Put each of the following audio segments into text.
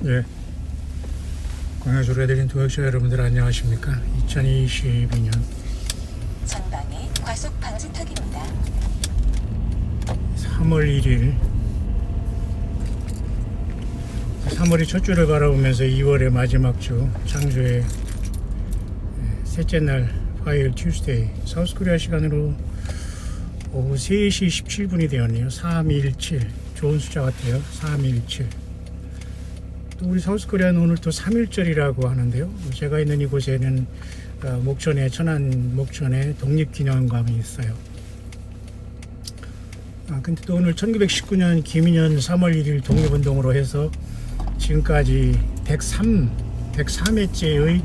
예, 광야소리가 들린 도역자 여러분들 안녕하십니까? 2022년 전방에 과속 방지턱입니다. 3월 1일 3월이 첫 주를 바라보면서 2월의 마지막 주 창조의 셋째 날 화요일 튜스데이 사우스코리아 시간으로 오후 3시 17분이 되었네요. 3217 좋은 숫자 같아요. 3217. 또 우리 사우스코리아는 오늘 또 3.1절이라고 하는데요. 제가 있는 이곳에는 목천에 천안 목천에 독립기념관이 있어요. 근데 또 오늘 1919년 김인현 3월 1일 독립운동으로 해서 지금까지 103회째의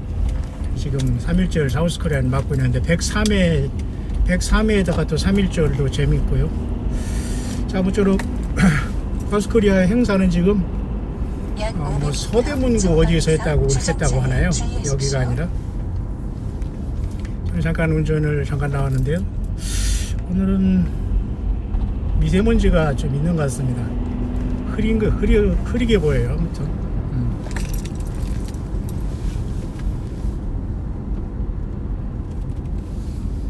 지금 3.1절 사우스코리아는 맞고 있는데 103회에다가 또 3.1절도 재밌고요. 자, 아무쪼록 사우스코리아 행사는 지금 뭐 서대문구 어디에서 했다고 하나요? 여기가 아니라. 잠깐 운전을 잠깐 나왔는데요. 오늘은 미세먼지가 좀 있는 것 같습니다. 흐리게 보여요. 아무튼.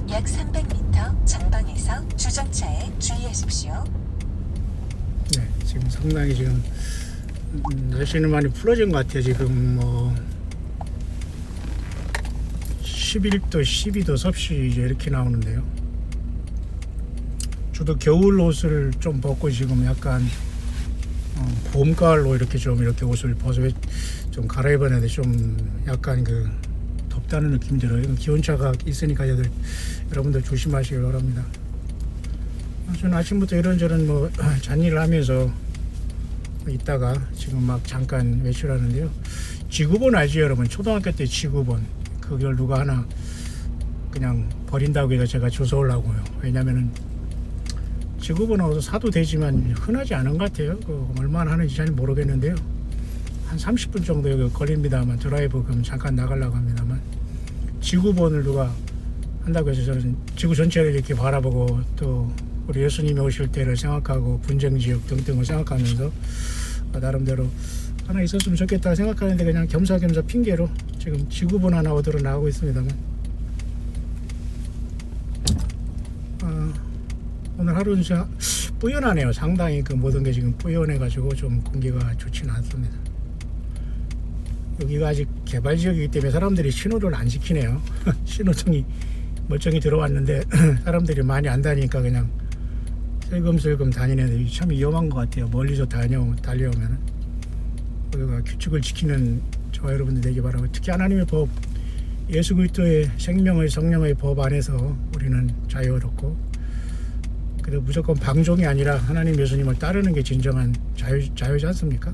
약 300m 전방에서 주정차에 주의하십시오. 네, 지금 상당히 지금 날씨는 많이 풀어진 것 같아요. 지금 뭐 11도, 12도 섭씨 이제 이렇게 나오는데요. 저도 겨울 옷을 좀 벗고 지금 약간 봄, 가을로 이렇게 옷을 벗어 좀 갈아입었는데 좀 약간 그 덥다는 느낌이 들어요. 기온차가 있으니까 여러분들 조심하시길 바랍니다. 저는 아침부터 이런저런 뭐 잔일을 하면서 있다가 지금 막 잠깐 외출하는데요. 지구본 알죠, 여러분? 초등학교 때 지구본 그걸 누가 하나 그냥 버린다고 해서 제가 주워오려고요. 왜냐면은 지구본하고도 사도 되지만 흔하지 않은 것 같아요. 얼마나 하는지 잘 모르겠는데요. 한 30분 정도 걸립니다만 드라이브 그럼 잠깐 나가려고 합니다만 지구본을 누가 한다고 해서 저는 지구 전체를 이렇게 바라보고 또 우리 예수님이 오실 때를 생각하고 분쟁지역 등등을 생각하면서 나름대로 하나 있었으면 좋겠다 생각하는데 그냥 겸사겸사 핑계로 지금 지구본 하나 얻으러 나가고 있습니다만 오늘 하루는 진짜 뿌연하네요. 상당히 그 모든 게 지금 뿌연해가지고 좀 공기가 좋지는 않습니다. 여기가 아직 개발지역이기 때문에 사람들이 신호를 안 지키네요. 신호등이 멀쩡히 들어왔는데 사람들이 많이 안 다니니까 그냥 슬금슬금 다니는데 참 위험한 것 같아요. 멀리서 달려오면 우리가 규칙을 지키는 저와 여러분들 되기 바라고, 특히 하나님의 법, 예수 그리스도의 생명의 성령의 법 안에서 우리는 자유롭고 그래도 무조건 방종이 아니라 하나님 예수님을 따르는 게 진정한 자유지 않습니까?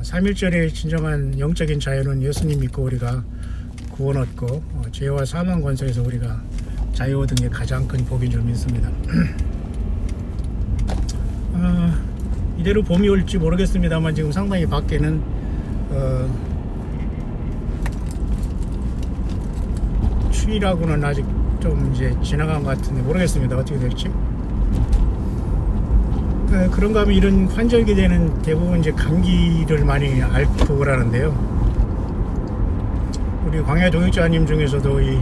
3.1절의 진정한 영적인 자유는 예수님 믿고 우리가 구원 얻고 죄와 사망 권세에서 우리가 자유 얻은 게 가장 큰 복인 줄 믿습니다. 이대로 봄이 올지 모르겠습니다만 지금 상당히 밖에는 추위라고는 아직 좀 이제 지나간 것 같은데 모르겠습니다. 어떻게 될지. 그런가 하면 이런 환절기 되는 대부분 이제 감기를 많이 앓고 그러는데요. 우리 광야 동역자님 중에서도 이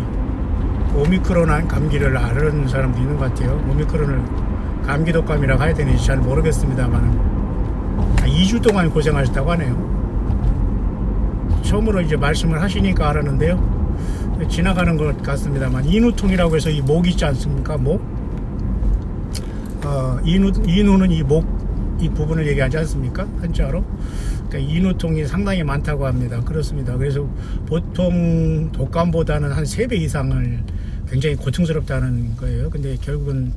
오미크론 감기를 앓은 사람도 있는 것 같아요. 오미크론을 감기 독감이라고 해야 되는지 잘 모르겠습니다만 2주 동안 고생하셨다고 하네요. 처음으로 이제 말씀을 하시니까 알았는데요. 지나가는 것 같습니다만 인후통이라고 해서 이 목 있지 않습니까? 목? 인후는 이 목 이 부분을 얘기하지 않습니까? 한자로. 그러니까 인후통이 상당히 많다고 합니다. 그렇습니다. 그래서 보통 독감보다는 한 3배 이상을 굉장히 고통스럽다는 거예요. 근데 결국은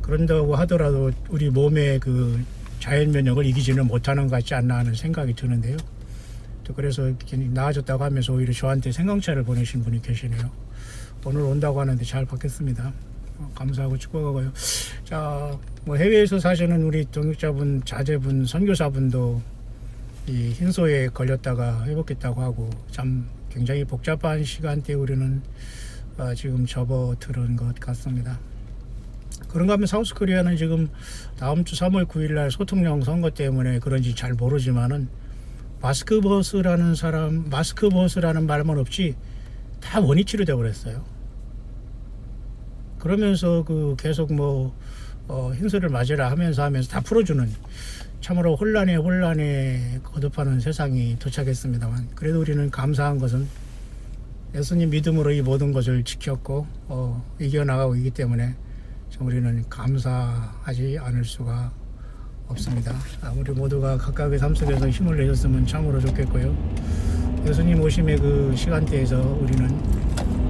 그런다고 하더라도 우리 몸의 그 자연 면역을 이기지는 못하는 것 같지 않나 하는 생각이 드는데요. 또 그래서 나아졌다고 하면서 오히려 저한테 생강차를 보내신 분이 계시네요. 오늘 온다고 하는데 잘 받겠습니다. 감사하고 축복하고요. 자, 뭐 해외에서 사시는 우리 동역자분, 자제분, 선교사분도 이 흰소에 걸렸다가 회복했다고 하고 참 굉장히 복잡한 시간대에 우리는 지금 접어들은 것 같습니다. 그런가 하면 사우스코리아는 지금 다음 주 3월 9일 날 소통령 선거 때문에 그런지 잘 모르지만은 마스크버스라는 말만 없이 다 원위치로 되어버렸어요. 그러면서 그 계속 행사를 맞으라 하면서 다 풀어주는, 참으로 혼란에 거듭하는 세상이 도착했습니다만, 그래도 우리는 감사한 것은 예수님 믿음으로 이 모든 것을 지켰고 이겨나가고 있기 때문에 우리는 감사하지 않을 수가 없습니다. 우리 모두가 각각의 삶 속에서 힘을 내셨으면 참으로 좋겠고요. 예수님 오심의 그 시간대에서 우리는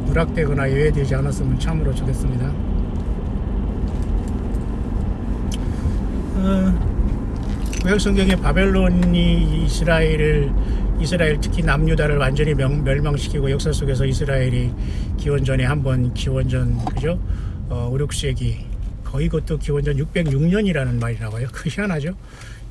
누락되거나 예외되지 않았으면 참으로 좋겠습니다. 구약성경에 바벨론이 이스라엘 특히 남유다를 완전히 멸망시키고 역사 속에서 이스라엘이 기원전에 한번 그죠? 5, 6세기 거의 그것도 기원전 606년이라는 말이 나와요. 그 희한하죠.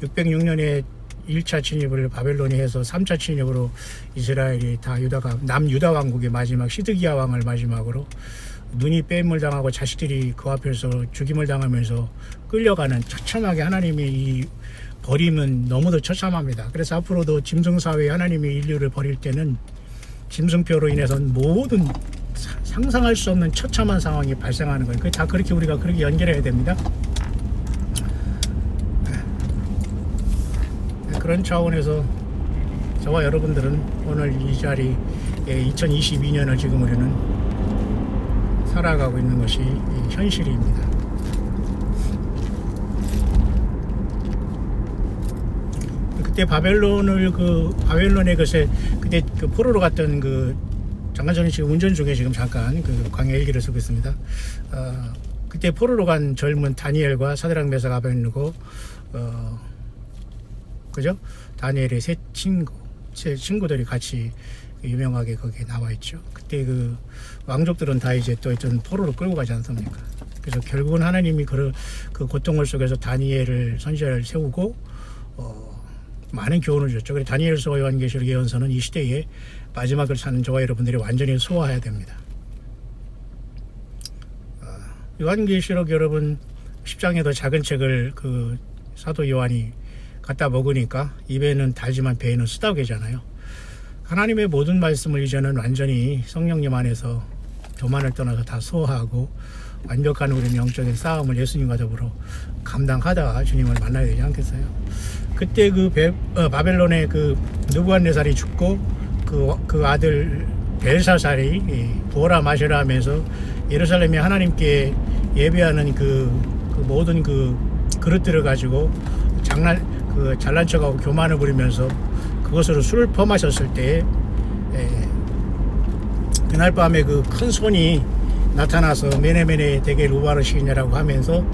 606년에 1차 침입을 바벨론이 해서 3차 침입으로 이스라엘이 다 남유다 왕국의 마지막 시드기야 왕을 마지막으로 눈이 빼임을 당하고 자식들이 그 앞에서 죽임을 당하면서 끌려가는, 처참하게 하나님이 이 버림은 너무도 처참합니다. 그래서 앞으로도 짐승사회에 하나님이 인류를 버릴 때는 짐승표로 인해서 모든 상상할 수 없는 처참한 상황이 발생하는 거예요. 다 우리가 그렇게 연결해야 됩니다. 그런 차원에서 저와 여러분들은 오늘 이 자리에 2022년을 지금 우리는 살아가고 있는 것이 현실입니다. 그때 바벨론의 것에 그때 그 포로로 갔던 잠깐 전에 지금 운전 중에 지금 잠깐 광야 일기를 쓰고 있습니다. 그때 포로로 간 젊은 다니엘과 사드락 메삭 아벳느고 그죠? 다니엘의 세 친구들이 같이 유명하게 거기에 나와 있죠. 그때 왕족들은 다 이제 또 포로로 끌고 가지 않습니까? 그래서 결국은 하나님이 그 고통을 속에서 다니엘을 선지자를 세우고 많은 교훈을 줬죠. 그래서 다니엘서 요한계시록 예언서는 이 시대에 마지막을 사는 저와 여러분들이 완전히 소화해야 됩니다. 요한계시록 여러분 10장에도 작은 책을 사도 요한이 갖다 먹으니까 입에는 달지만 배에는 쓰다게잖아요. 하나님의 모든 말씀을 이제는 완전히 성령님 안에서 교만을 떠나서 다 소화하고 완벽한 우리의 영적인 싸움을 예수님과 더불어 감당하다가 주님을 만나야 되지 않겠어요? 그때 바벨론의 느부갓네살이 죽고 그 아들 벨사살이 부어라 마셔라 하면서 예루살렘에 하나님께 예배하는 모든 그릇들을 가지고 잘난 척하고 교만을 부리면서 그것으로 술을 퍼마셨을 때 그날 밤에 큰 손이 나타나서 메네메네 데겔 우바르시냐라고 하면서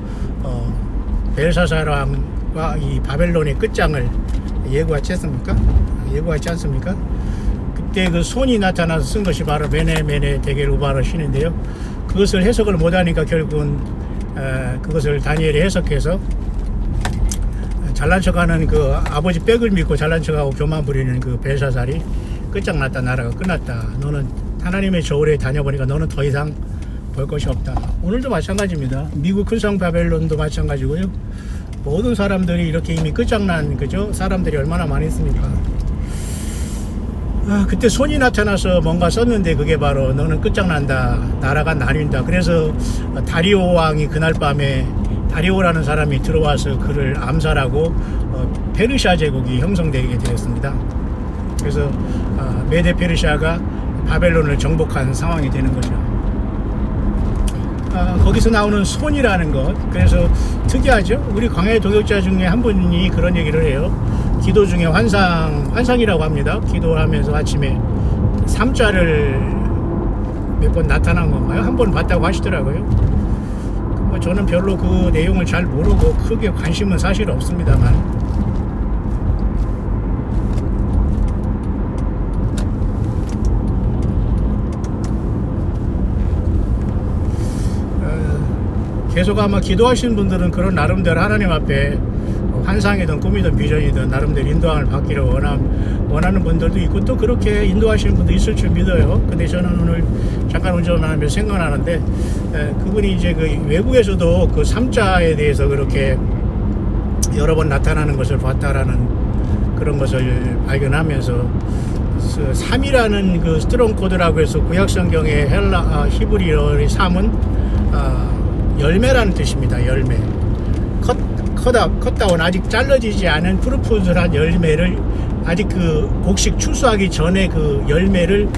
벨사살 왕과 이 바벨론의 끝장을 예고하지 않습니까? 그때 손이 나타나서 쓴 것이 바로 메네메네 데겔 우바르시인데요. 그것을 해석을 못하니까 결국은 그것을 다니엘이 해석해서 잘난 척하는 아버지 빽을 믿고 잘난 척하고 교만 부리는 벨사살이 끝장났다, 나라가 끝났다. 너는 하나님의 저울에 다녀보니까 너는 더 이상 볼 것이 없다. 오늘도 마찬가지입니다. 미국 큰성 바벨론도 마찬가지고요. 모든 사람들이 이렇게 이미 끝장난 사람들이 얼마나 많이 있습니까? 그때 손이 나타나서 뭔가 썼는데 그게 바로 너는 끝장난다, 나라가 나뉜다. 그래서 다리오 왕이 그날 밤에 다리오라는 사람이 들어와서 그를 암살하고 페르시아 제국이 형성되게 되었습니다. 그래서 메데 페르시아가 바벨론을 정복한 상황이 되는 거죠. 거기서 나오는 손이라는 것, 그래서 특이하죠. 우리 광야의 동역자 중에 한 분이 그런 얘기를 해요. 기도 중에 환상이라고 합니다. 기도하면서 아침에 삼자를 몇 번 나타난 건가요? 한 번 봤다고 하시더라고요. 저는 별로 그 내용을 잘 모르고 크게 관심은 사실 없습니다만 계속 아마 기도하시는 분들은 그런 나름대로 하나님 앞에 환상이든 꿈이든 비전이든 나름대로 인도함을 받기를 원하는 분들도 있고 또 그렇게 인도하시는 분도 있을 줄 믿어요. 근데 저는 오늘 잠깐 운전하면서 생각나는데 그분이 이제 외국에서도 삼자에 대해서 그렇게 여러 번 나타나는 것을 봤다라는 그런 것을 발견하면서 3이라는 그 스트롱 코드라고 해서 구약성경의 히브리어의 3은 열매라는 뜻입니다. 열매. 컷다운 아직 잘라지지 않은 푸르푸르한 열매를 아직 그 곡식 추수하기 전에 그 열매를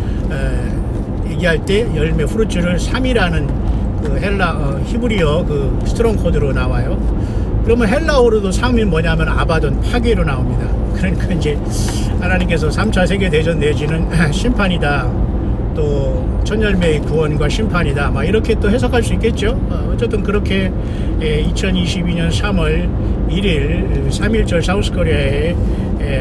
얘기할 때 열매 후르츠를 3이라는 그 히브리어 그 스트롱 코드로 나와요. 그러면 헬라어로도 3이 뭐냐면 아바돈, 파괴로 나옵니다. 그러니까 이제 하나님께서 3차 세계대전 내지는 심판이다, 또 천열매의 구원과 심판이다, 막 이렇게 또 해석할 수 있겠죠. 어쨌든 그렇게 2022년 3월 1일 3.1절 사우스코리아의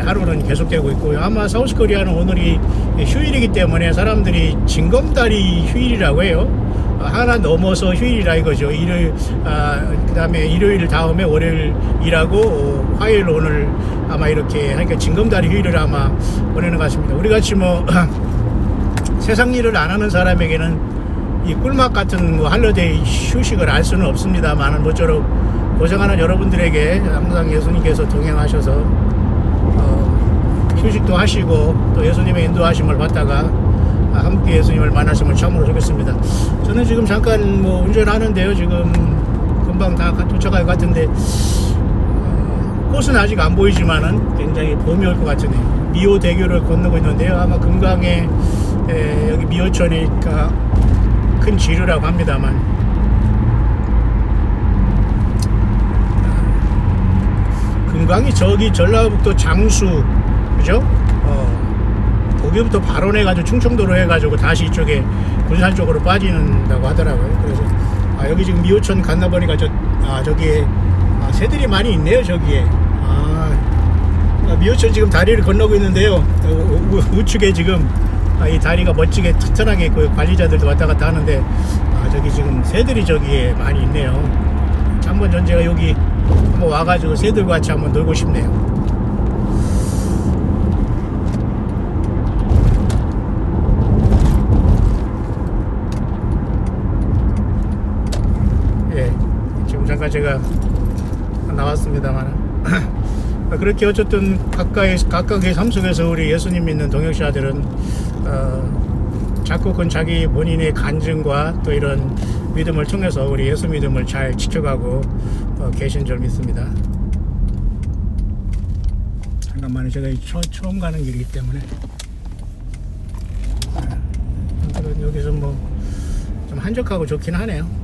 하루는 계속되고 있고요. 아마 사우스코리아는 오늘이 휴일이기 때문에 사람들이 징검다리 휴일이라고 해요. 하나 넘어서 휴일이라 이거죠. 일요일, 그 다음에 일요일 다음에 월요일 일하고, 화요일 오늘 아마 이렇게 하니까 징검다리 휴일을 아마 보내는 것 같습니다. 우리 같이 뭐, 세상 일을 안 하는 사람에게는 이 꿀맛 같은 뭐 할러데이 휴식을 알 수는 없습니다만, 모쪼록 고생하는 여러분들에게 항상 예수님께서 동행하셔서, 휴식도 하시고, 또 예수님의 인도하심을 받다가, 함께 예수님을 만났으면 참으로 좋겠습니다. 저는 지금 잠깐 뭐 운전하는데요. 지금 금방 다 도착할 것 같은데 꽃은 아직 안 보이지만은 굉장히 봄이 올 것 같으네요. 미호 대교를 건너고 있는데요. 아마 금강에 여기 미호천이 큰 지류라고 합니다만 금강이 저기 전라북도 장수, 그죠? 거기부터 발원해가지고 충청도로 해가지고 다시 이쪽에 군산 쪽으로 빠지는다고 하더라고요. 그래서 여기 지금 미호천 건너보니까 저기에 새들이 많이 있네요. 저기에 미호천 지금 다리를 건너고 있는데요. 우측에 지금 이 다리가 멋지게 튼튼하게 있고 관리자들도 왔다 갔다 하는데 저기 지금 새들이 저기에 많이 있네요. 한번 전 제가 여기 한번 와가지고 새들과 같이 한번 놀고 싶네요. 잠깐 제가 나왔습니다만 그렇게 어쨌든 각각의 삶 속에서 우리 예수님 믿는 동역자들은 자꾸 자기 본인의 간증과 또 이런 믿음을 통해서 우리 예수 믿음을 잘 지켜가고 계신 줄 믿습니다. 잠깐만요. 제가 처음 가는 길이기 때문에 여기서 뭐 좀 한적하고 좋긴 하네요.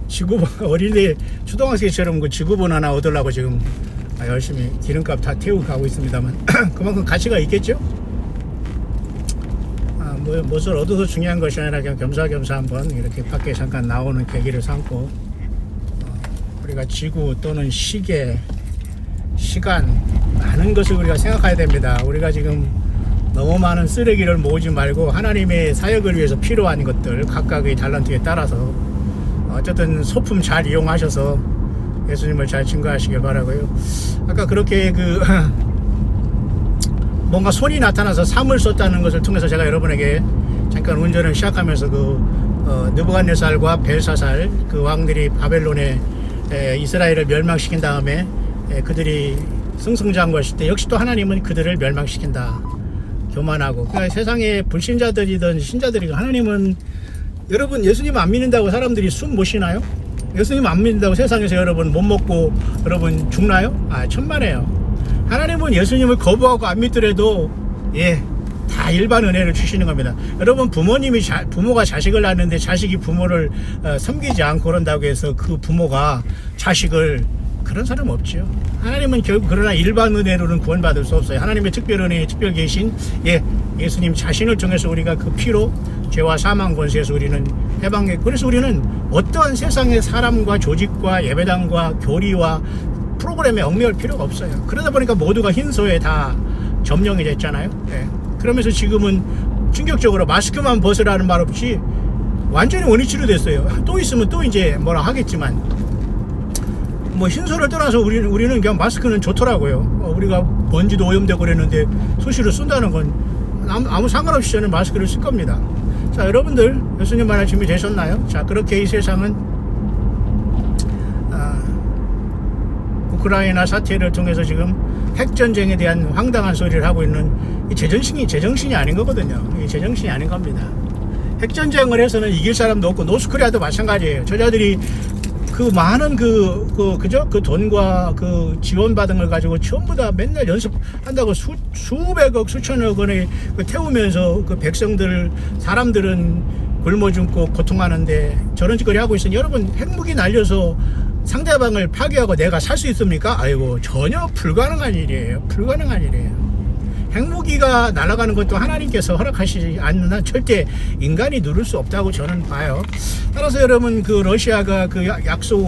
지구본 어린이 초등학생처럼 그 지구본 하나 얻으려고 지금 열심히 기름값 다 태우고 가고 있습니다만 그만큼 가치가 있겠죠. 무엇을 얻어서 중요한 것이 아니라 그냥 겸사겸사 한번 이렇게 밖에 잠깐 나오는 계기를 삼고 우리가 지구 또는 시계, 시간 많은 것을 우리가 생각해야 됩니다. 우리가 지금 너무 많은 쓰레기를 모으지 말고 하나님의 사역을 위해서 필요한 것들 각각의 달란트에 따라서 어쨌든 소품 잘 이용하셔서 예수님을 잘 증거하시길 바라고요. 아까 그렇게 뭔가 손이 나타나서 삶을 썼다는 것을 통해서 제가 여러분에게 잠깐 운전을 시작하면서 느부갓네살과 벨사살 그 왕들이 바벨론에 이스라엘을 멸망시킨 다음에 그들이 승승장구했을 때 역시 또 하나님은 그들을 멸망시킨다. 교만하고 그러니까 세상에 불신자들이든 신자들이 하나님은 여러분 예수님 안 믿는다고 사람들이 숨 못 쉬나요? 예수님 안 믿는다고 세상에서 여러분 못 먹고 여러분 죽나요? 천만에요. 하나님은 예수님을 거부하고 안 믿더라도 다 일반 은혜를 주시는 겁니다. 여러분 부모가 자식을 낳는데 자식이 부모를 섬기지 않고 그런다고 해서 그 부모가 자식을 그런 사람 없죠. 하나님은 결국 그러나 일반 은혜로는 구원받을 수 없어요. 하나님의 특별 은혜에 특별 계신 예수님 자신을 통해서 우리가 그 피로 죄와 사망 권세에서 우리는 해방했고 그래서 우리는 어떠한 세상의 사람과 조직과 예배당과 교리와 프로그램에 얽매일 필요가 없어요. 그러다 보니까 모두가 흰소에 다 점령이 됐잖아요. 그러면서 지금은 충격적으로 마스크만 벗으라는 말 없이 완전히 원위치로 됐어요. 또 있으면 또 이제 뭐라 하겠지만 뭐 흰소를 떠나서 우리는 그냥 마스크는 좋더라고요. 우리가 먼지도 오염되고 그랬는데 수시로 쓴다는 건 아무 상관없이 저는 마스크를 쓸 겁니다. 자, 여러분들 예수님 만날 준비 되셨나요? 자, 그렇게 이 세상은 우크라이나 사태를 통해서 지금 핵전쟁에 대한 황당한 소리를 하고 있는 이 제정신이 아닌 거거든요. 이 제정신이 아닌 겁니다. 핵전쟁을 해서는 이길 사람도 없고 노스코리아도 마찬가지예요. 저자들이 그 많은 그 돈과 그 지원받은 걸 가지고 전부 다 맨날 연습한다고 수백억 수천억 원을 태우면서 그 사람들은 굶어 죽고 고통하는데 저런 짓거리 하고 있으니 여러분 핵무기 날려서 상대방을 파괴하고 내가 살 수 있습니까? 아이고 전혀 불가능한 일이에요. 핵무기가 날아가는 것도 하나님께서 허락하시지 않는 한 절대 인간이 누를 수 없다고 저는 봐요. 따라서 여러분 그 러시아가 그 약속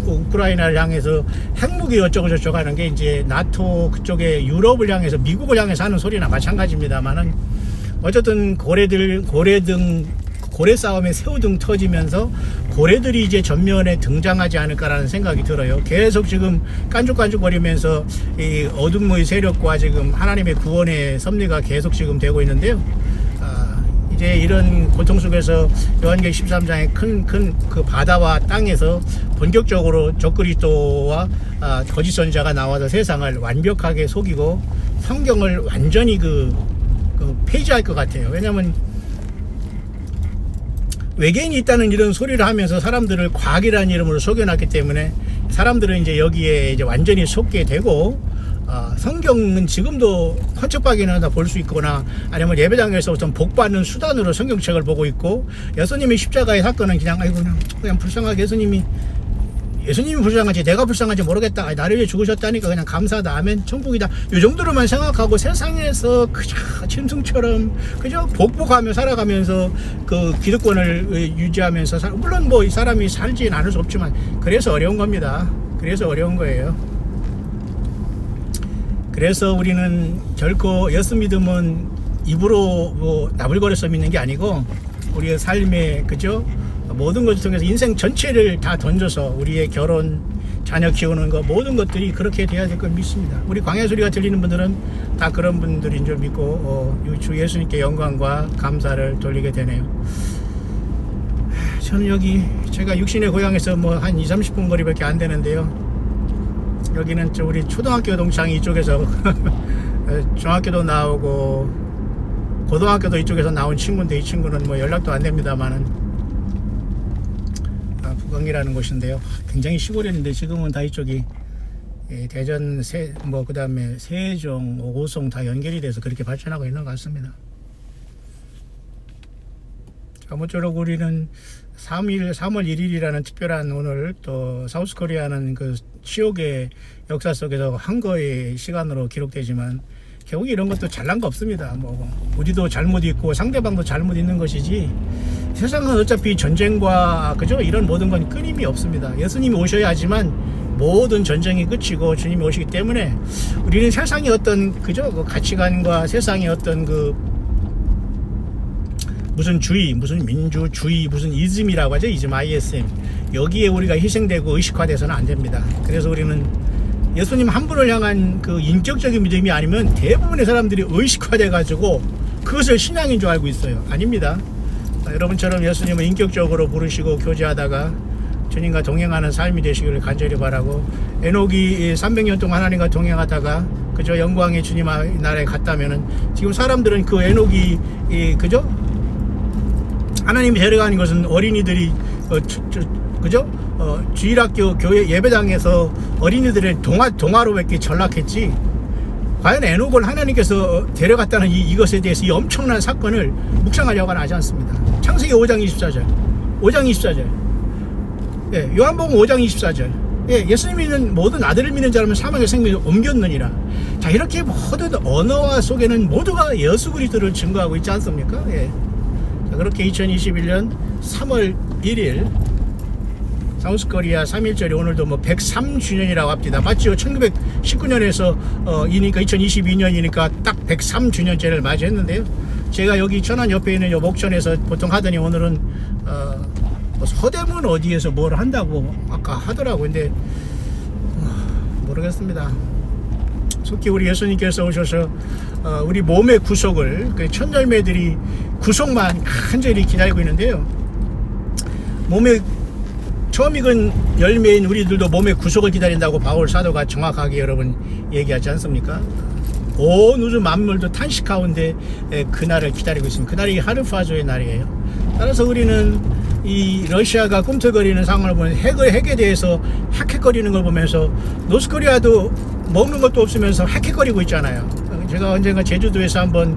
우크라이나를 향해서 핵무기 어쩌고 저쩌고 하는 게 이제 나토 그쪽에 유럽을 향해서 미국을 향해서 하는 소리나 마찬가지입니다만은 어쨌든 고래 싸움에 새우등 터지면서 고래들이 이제 전면에 등장하지 않을까라는 생각이 들어요. 계속 지금 깐죽깐죽거리면서 이 어둠의 세력과 지금 하나님의 구원의 섭리가 계속 지금 되고 있는데요. 이제 이런 고통 속에서 요한계시록 13장의 큰 그 바다와 땅에서 본격적으로 적그리스도와 거짓 선지자가 나와서 세상을 완벽하게 속이고 성경을 완전히 폐지할 것 같아요. 왜냐하면 외계인이 있다는 이런 소리를 하면서 사람들을 과학이라는 이름으로 속여놨기 때문에 사람들은 이제 여기에 이제 완전히 속게 되고 성경은 지금도 헌책박이나 다 볼 수 있거나 아니면 예배당에서 어떤 복받는 수단으로 성경책을 보고 있고 예수님의 십자가의 사건은 그냥 그냥 불쌍하게 예수님이 불쌍한지 내가 불쌍한지 모르겠다. 나를 위해 죽으셨다니까 그냥 감사하다. 아멘. 천국이다. 이 정도로만 생각하고 세상에서 그저 짐승처럼 그저 복복하며 살아가면서 그 기득권을 유지하면서 물론 뭐 이 사람이 살지는 않을 수 없지만 그래서 어려운 겁니다. 그래서 어려운 거예요. 그래서 우리는 결코 예수 믿음은 입으로 뭐 나불거려서 믿는 게 아니고 우리의 삶에 그죠? 모든 것을 통해서 인생 전체를 다 던져서 우리의 결혼, 자녀 키우는 것 모든 것들이 그렇게 돼야 될 걸 믿습니다. 우리 광야 소리가 들리는 분들은 다 그런 분들인 줄 믿고 주 예수님께 영광과 감사를 돌리게 되네요. 저는 여기 제가 육신의 고향에서 뭐 한 20-30분 거리밖에 안 되는데요. 여기는 우리 초등학교 동창이 이쪽에서 중학교도 나오고 고등학교도 이쪽에서 나온 친구인데 이 친구는 뭐 연락도 안 됩니다만은 부광이라는 곳인데요. 굉장히 시골이었는데 지금은 다 이쪽이 대전, 그다음에 세종, 오송 다 연결이 돼서 그렇게 발전하고 있는 것 같습니다. 아무쪼록 우리는 3월 1일이라는 특별한 오늘 또 사우스코리아는 그 치욕의 역사 속에서 한거의 시간으로 기록되지만 결국 이런 것도 잘난 거 없습니다. 뭐 우리도 잘못 있고 상대방도 잘못 있는 것이지 세상은 어차피 전쟁과 그죠 이런 모든 건 끊임이 없습니다. 예수님이 오셔야 하지만 모든 전쟁이 끝이고 주님이 오시기 때문에 우리는 세상의 어떤 그죠 그 가치관과 세상의 어떤 그 무슨 주의, 무슨 민주주의, 무슨 이즘이라고 하죠. 이즘 ISM 여기에 우리가 희생되고 의식화돼서는 안 됩니다. 그래서 우리는 예수님 한 분을 향한 그 인격적인 믿음이 아니면 대부분의 사람들이 의식화돼 가지고 그것을 신앙인 줄 알고 있어요. 아닙니다. 여러분처럼 예수님을 인격적으로 부르시고 교제하다가 주님과 동행하는 삶이 되시기를 간절히 바라고 에녹이 300년 동안 하나님과 동행하다가 그저 영광의 주님 나라에 갔다면은 지금 사람들은 그 에녹이 그저 하나님이 데려가는 것은 어린이들이 그죠? 주일학교 교회 예배당에서 어린이들의 동화로밖에 전락했지 과연 에녹을 하나님께서 데려갔다는 이것에 대해서 이 엄청난 사건을 묵상하려고 하지 않습니다. 창세기 5장 24절 예, 요한복음 5장 24절 예, 예수님 믿는 모든 아들을 믿는 자라면 사망의 생명을 옮겼느니라. 자 이렇게 모든 언어와 속에는 모두가 예수 그리스도를 증거하고 있지 않습니까? 예. 자, 그렇게 2021년 3월 1일 사우스코리아 3.1절이 오늘도 뭐 103주년이라고 합니다. 맞죠? 1919년에서 이니까 2022년이니까 딱 103주년째를 맞이했는데요. 제가 여기 천안 옆에 있는 요 목천에서 보통 하더니 오늘은 뭐 서대문 어디에서 뭘 한다고 아까 하더라고. 근데 모르겠습니다. 속히 우리 예수님께서 오셔서 우리 몸의 구속을 그 천열매들이 구속만 간절히 기다리고 있는데요. 몸의 처음 익은 열매인 우리들도 몸의 구속을 기다린다고 바울 사도가 정확하게 여러분 얘기하지 않습니까? 온 우주 만물도 탄식 가운데 그날을 기다리고 있습니다. 그날이 하르파조의 날이에요. 따라서 우리는 이 러시아가 꿈틀거리는 상황을 보면 핵에 대해서 헥헥거리는 걸 보면서 노스코리아도 먹는 것도 없으면서 헥헥거리고 있잖아요. 제가 언젠가 제주도에서 한번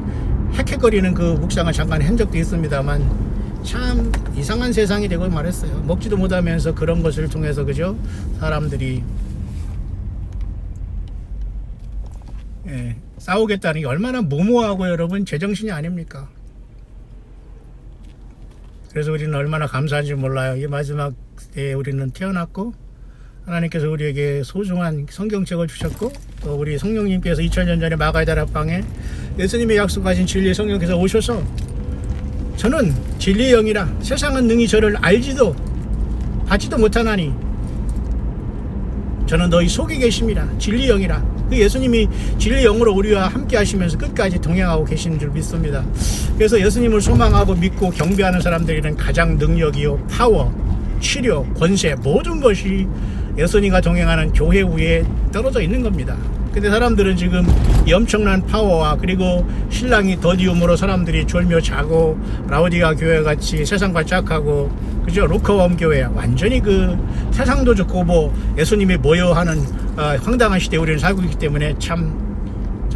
헥헥거리는 그 묵상을 잠깐 한 적도 있습니다만 참 이상한 세상이 되고 말했어요. 먹지도 못하면서 그런 것을 통해서 그죠? 사람들이 싸우겠다는 게 얼마나 무모하고 여러분 제정신이 아닙니까? 그래서 우리는 얼마나 감사한지 몰라요. 이 마지막 때에 우리는 태어났고 하나님께서 우리에게 소중한 성경책을 주셨고 또 우리 성령님께서 2000년 전에 마가의 다락방에 예수님의 약속하신 진리의 성령께서 오셔서 저는 진리의 영이라 세상은 능히 저를 알지도 받지도 못하나니 저는 너희 속에 계심이라 진리의 영이라 그 예수님이 진리의 영으로 우리와 함께 하시면서 끝까지 동행하고 계시는 줄 믿습니다. 그래서 예수님을 소망하고 믿고 경배하는 사람들에게는 가장 능력이요 파워, 치료, 권세 모든 것이 예수님과 동행하는 교회 위에 떨어져 있는 겁니다. 근데 사람들은 지금 이 엄청난 파워와 그리고 신랑이 더디움으로 사람들이 졸며 자고 라우디가 교회 같이 세상과 짝하고 그죠? 루커웜 교회 완전히 그 세상도 좋고 뭐 예수님이 모여하는 황당한 시대에 우리는 살고 있기 때문에 참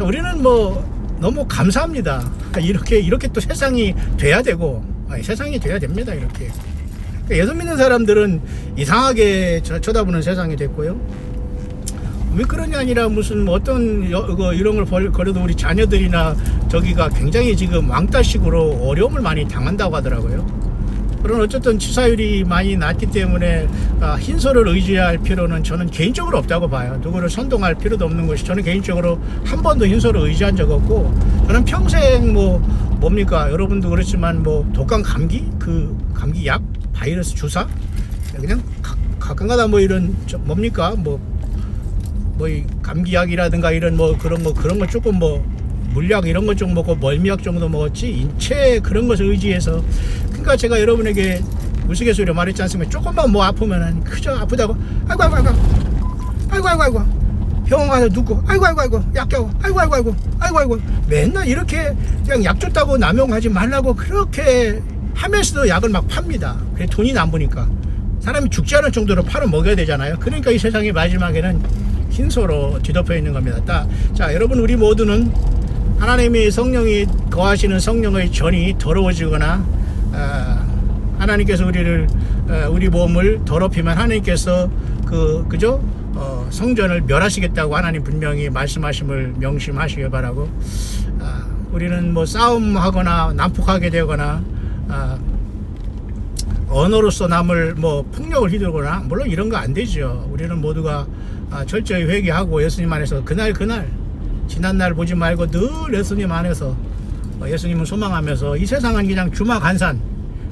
우리는 뭐 너무 감사합니다. 이렇게 또 세상이 돼야 되고 세상이 돼야 됩니다. 이렇게 예수 믿는 사람들은 이상하게 쳐다보는 세상이 됐고요. 왜 그런 게 아니라 무슨 뭐 어떤 이런 걸 걸어도 우리 자녀들이나 저기가 굉장히 지금 왕따식으로 어려움을 많이 당한다고 하더라고요. 그런 어쨌든 치사율이 많이 낮기 때문에 흰소를 의지할 필요는 저는 개인적으로 없다고 봐요. 누구를 선동할 필요도 없는 것이 저는 개인적으로 한 번도 흰소를 의지한 적 없고 저는 평생 뭡니까 여러분도 그렇지만 뭐 독감 감기 그 감기 약 바이러스 주사 그냥 가끔가다 뭐 이런 뭡니까 이 감기약이라든가 이런 그런 거 조금 물약 이런 거 좀 먹고 멀미약 정도 먹었지 인체 그런 것을 의지해서 그러니까 제가 여러분에게 우스갯소리로 말했지 않습니까? 조금만 아프면은 그저 아프다고 아이고 병원 가서 눕고 아이고 약 줘 아이고 맨날 이렇게 그냥 약 줬다고 남용하지 말라고 그렇게 하면서도 약을 막 팝니다. 그래 돈이 남으니까 사람이 죽지 않을 정도로 팔아 먹여야 되잖아요. 그러니까 이 세상의 마지막에는 흰소로 뒤덮여 있는 겁니다. 자, 여러분 우리 모두는 하나님의 성령이 거하시는 성령의 전이 더러워지거나 하나님께서 우리 몸을 더럽히면 하나님께서 그죠? 성전을 멸하시겠다고 하나님 분명히 말씀하심을 명심하시길 바라고 우리는 싸움하거나 난폭하게 되거나 언어로서 남을 폭력을 휘두르거나 물론 이런 거 안 되죠. 우리는 모두가 철저히 회개하고 예수님 안에서 그날 지난날 보지 말고 늘 예수님 안에서 예수님을 소망하면서 이 세상은 그냥 주마간산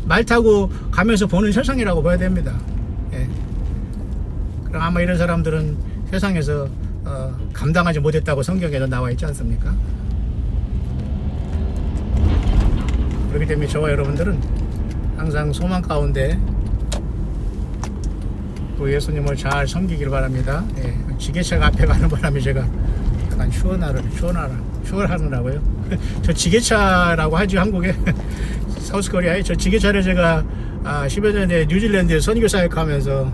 말 타고 가면서 보는 세상이라고 봐야 됩니다. 예. 그럼 아마 이런 사람들은 세상에서 감당하지 못했다고 성경에도 나와 있지 않습니까? 그렇기 때문에 저와 여러분들은 항상 소망 가운데 또 예수님을 잘 섬기길 바랍니다. 예, 지게차가 앞에 가는 바람에 제가 약간 추월하느라고요. 저 지게차라고 하죠 한국에 사우스코리아에 저 지게차를 제가 10여 년에 뉴질랜드에 선교 사역하면서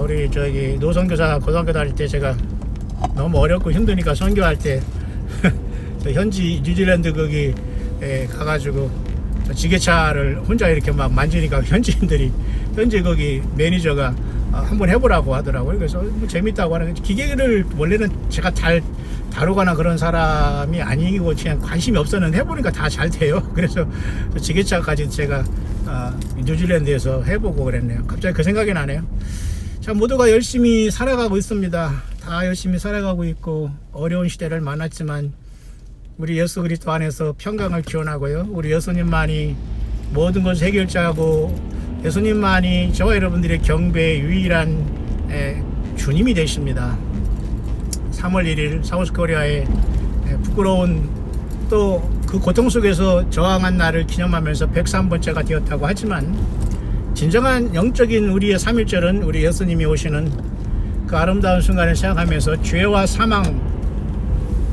우리 저기 노선교사 고등학교 다닐 때 제가 너무 어렵고 힘드니까 선교할 때 저 현지 뉴질랜드 거기 가가지고 지게차를 혼자 이렇게 막 만지니까 현지인들이 현지 거기 매니저가 한번 해보라고 하더라고요. 그래서 재밌다고 하는 기계를 원래는 제가 잘 다루거나 그런 사람이 아니고 그냥 관심이 없었는데 해보니까 다 잘 돼요. 그래서 지게차까지 제가 뉴질랜드에서 해보고 그랬네요. 갑자기 그 생각이 나네요. 자, 모두가 열심히 살아가고 있습니다. 다 열심히 살아가고 있고 어려운 시대를 만났지만 우리 예수 그리스도 안에서 평강을 기원하고요. 우리 예수님만이 모든 것을 해결자고 예수님만이 저와 여러분들의 경배의 유일한 주님이 되십니다. 3월 1일 사우스코리아의 부끄러운 또 그 고통 속에서 저항한 날을 기념하면서 103번째가 되었다고 하지만 진정한 영적인 우리의 3.1절은 우리 예수님이 오시는 그 아름다운 순간을 생각하면서 죄와 사망,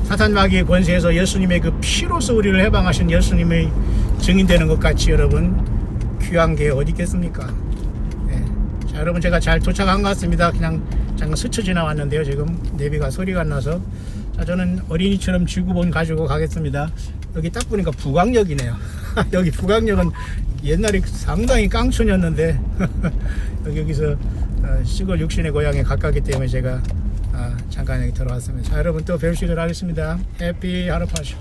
사탄 마귀의 권세에서 예수님의 그 피로서 우리를 해방하신 예수님의 증인되는 것 같이 여러분 귀한 게 어디 있겠습니까? 네. 자, 여러분 제가 잘 도착한 것 같습니다. 그냥 잠깐 스쳐 지나왔는데요. 지금 내비가 소리가 안 나서. 자, 저는 어린이처럼 지구본 가지고 가겠습니다. 여기 딱 보니까 북악역이네요. 여기 북악역은 옛날에 상당히 깡촌이었는데 여기서 시골 육신의 고향에 가깝기 때문에 제가 잠깐 여기 들어왔습니다. 자, 여러분 또 뵐 수 있도록 하겠습니다. 해피 하루 파쇼.